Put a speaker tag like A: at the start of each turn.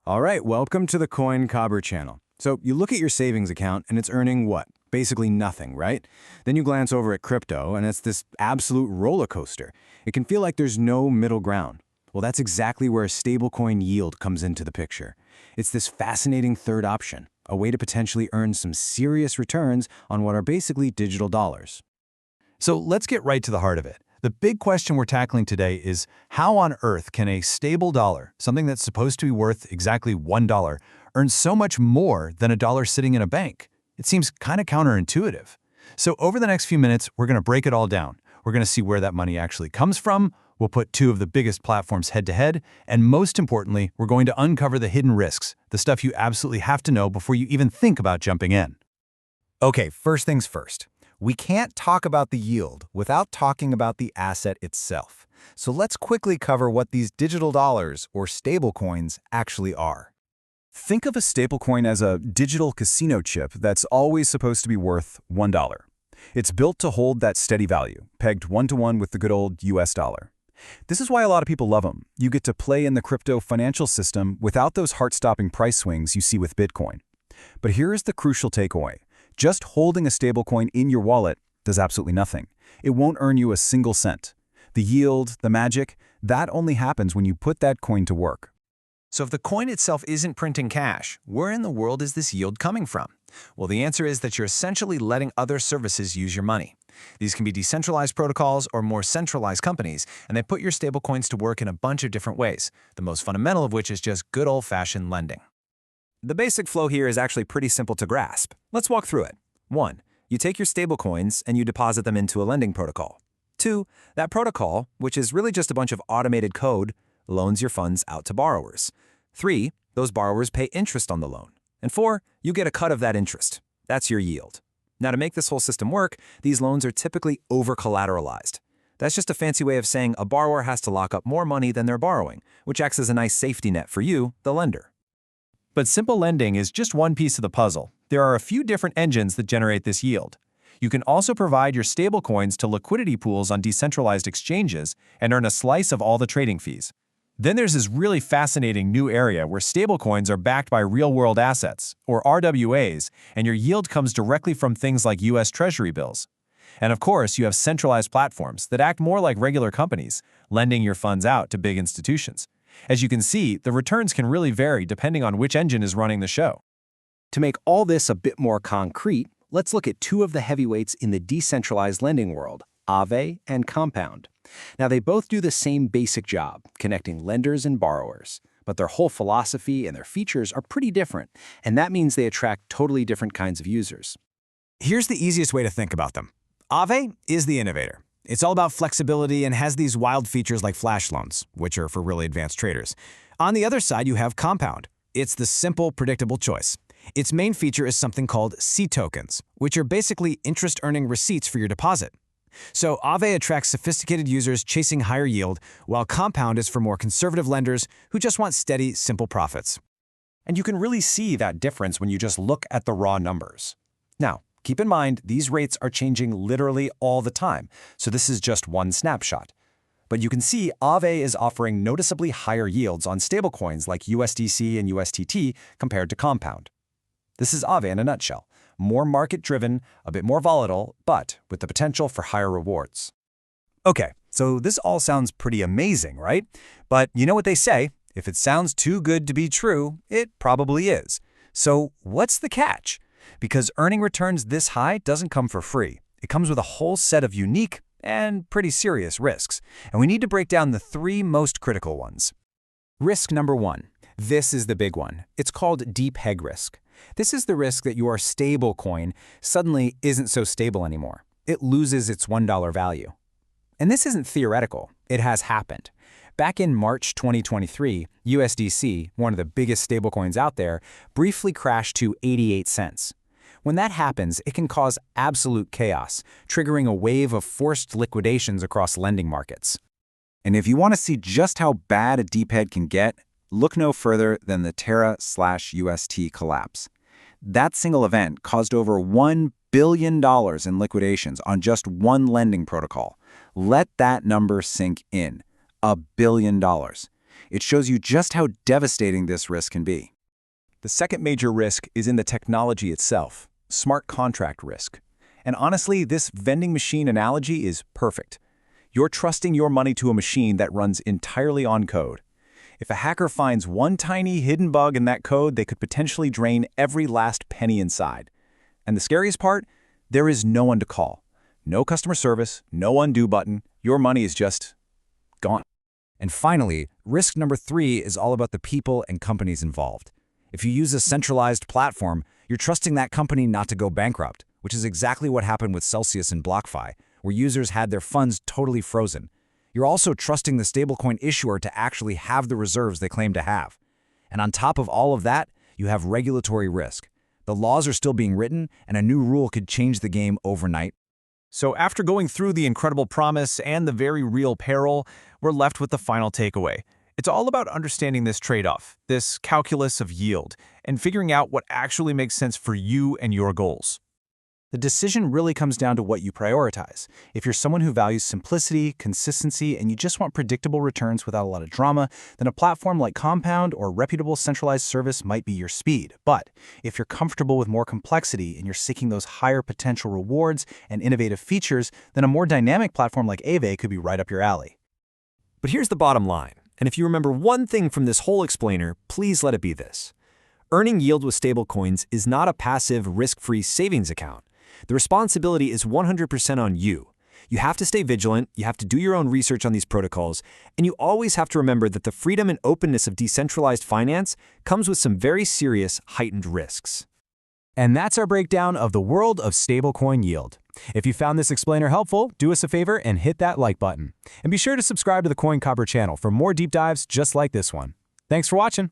A: All right, welcome to the Coin Cobber channel. So you look at your savings account and it's earning what? Basically nothing, right? Then you glance over at crypto and it's this absolute roller coaster. It can feel like there's no middle ground. Well, that's exactly where stablecoin yield comes into the picture. It's this fascinating third option, a way to potentially earn some serious returns on what are basically digital dollars.
B: So let's get right to the heart of it. The big question we're tackling today is how on earth can a stable dollar, something that's supposed to be worth exactly $1, earn so much more than a dollar sitting in a bank? It seems kind of counterintuitive. So over the next few minutes, we're going to break it all down. We're going to see where that money actually comes from. We'll put two of the biggest platforms head to head. And most importantly, we're going to uncover the hidden risks, the stuff you absolutely have to know before you even think about jumping in.
C: Okay, first things first. We can't talk about the yield without talking about the asset itself. So let's quickly cover what these digital dollars, or stablecoins, actually are. Think of a stablecoin as a digital casino chip that's always supposed to be worth $1. It's built to hold that steady value, pegged one-to-one with the good old US dollar. This is why a lot of people love them. You get to play in the crypto financial system without those heart-stopping price swings you see with Bitcoin. But here is the crucial takeaway. Just holding a stablecoin in your wallet does absolutely nothing. It won't earn you a single cent. The yield, the magic, that only happens when you put that coin to work.
B: So if the coin itself isn't printing cash, where in the world is this yield coming from? Well, the answer is that you're essentially letting other services use your money. These can be decentralized protocols or more centralized companies, and they put your stablecoins to work in a bunch of different ways, the most fundamental of which is just good old-fashioned lending.
C: The basic flow here is actually pretty simple to grasp. Let's walk through it. 1. You take your stablecoins and you deposit them into a lending protocol. 2. That protocol, which is really just a bunch of automated code, loans your funds out to borrowers. 3. Those borrowers pay interest on the loan. And 4. You get a cut of that interest. That's your yield. Now, to make this whole system work, these loans are typically over-collateralized. That's just a fancy way of saying a borrower has to lock up more money than they're borrowing, which acts as a nice safety net for you, the lender.
B: But simple lending is just one piece of the puzzle. There are a few different engines that generate this yield. You can also provide your stablecoins to liquidity pools on decentralized exchanges and earn a slice of all the trading fees. Then there's this really fascinating new area where stablecoins are backed by real-world assets, or RWAs, and your yield comes directly from things like US Treasury bills. And of course, you have centralized platforms that act more like regular companies, lending your funds out to big institutions. As you can see, the returns can really vary depending on which engine is running the show.
A: To make all this a bit more concrete, let's look at two of the heavyweights in the decentralized lending world, Aave and Compound. Now, they both do the same basic job, connecting lenders and borrowers, but their whole philosophy and their features are pretty different, and that means they attract totally different kinds of users.
D: Here's the easiest way to think about them. Aave is the innovator. It's all about flexibility and has these wild features like flash loans, which are for really advanced traders. On the other side, you have Compound. It's the simple, predictable choice. Its main feature is something called C tokens, which are basically interest-earning receipts for your deposit. So Aave attracts sophisticated users chasing higher yield, while Compound is for more conservative lenders who just want steady, simple profits.
E: And you can really see that difference when you just look at the raw numbers. Now, keep in mind, these rates are changing literally all the time, so this is just one snapshot. But you can see Aave is offering noticeably higher yields on stablecoins like USDC and USDT compared to Compound. This is Aave in a nutshell. More market-driven, a bit more volatile, but with the potential for higher rewards. Okay, so this all sounds pretty amazing, right? But you know what they say, if it sounds too good to be true, it probably is. So what's the catch? Because earning returns this high doesn't come for free. It comes with a whole set of unique and pretty serious risks. And we need to break down the three most critical ones.
A: Risk number 1. This is the big one. It's called Depeg risk. This is the risk that your stablecoin suddenly isn't so stable anymore. It loses its $1 value. And this isn't theoretical. It has happened. Back in March 2023, USDC, one of the biggest stablecoins out there, briefly crashed to 88 cents. When that happens, it can cause absolute chaos, triggering a wave of forced liquidations across lending markets.
C: And if you want to see just how bad a Depeg can get, look no further than the Terra/UST collapse. That single event caused over $1 billion in liquidations on just one lending protocol. Let that number sink in. $1 billion. It shows you just how devastating this risk can be.
A: The second major risk is in the technology itself, smart contract risk. And honestly, this vending machine analogy is perfect. You're trusting your money to a machine that runs entirely on code. If a hacker finds one tiny hidden bug in that code, they could potentially drain every last penny inside. And the scariest part? There is no one to call. No customer service, no undo button. Your money is just gone.
C: And finally, risk number 3 is all about the people and companies involved. If you use a centralized platform, you're trusting that company not to go bankrupt, which is exactly what happened with Celsius and BlockFi, where users had their funds totally frozen. You're also trusting the stablecoin issuer to actually have the reserves they claim to have. And on top of all of that, you have regulatory risk. The laws are still being written, and a new rule could change the game overnight.
B: So after going through the incredible promise and the very real peril, we're left with the final takeaway. It's all about understanding this trade-off, this calculus of yield, and figuring out what actually makes sense for you and your goals.
A: The decision really comes down to what you prioritize. If you're someone who values simplicity, consistency, and you just want predictable returns without a lot of drama, then a platform like Compound or reputable centralized service might be your speed. But if you're comfortable with more complexity and you're seeking those higher potential rewards and innovative features, then a more dynamic platform like Aave could be right up your alley.
B: But here's the bottom line, and if you remember one thing from this whole explainer, please let it be this. Earning yield with stablecoins is not a passive, risk-free savings account. The responsibility is 100% on you. You have to stay vigilant, you have to do your own research on these protocols, and you always have to remember that the freedom and openness of decentralized finance comes with some very serious, heightened risks.
A: And that's our breakdown of the world of Stablecoin Yield. If you found this explainer helpful, do us a favor and hit that like button. And be sure to subscribe to the Coin Cobber channel for more deep dives just like this one. Thanks for watching.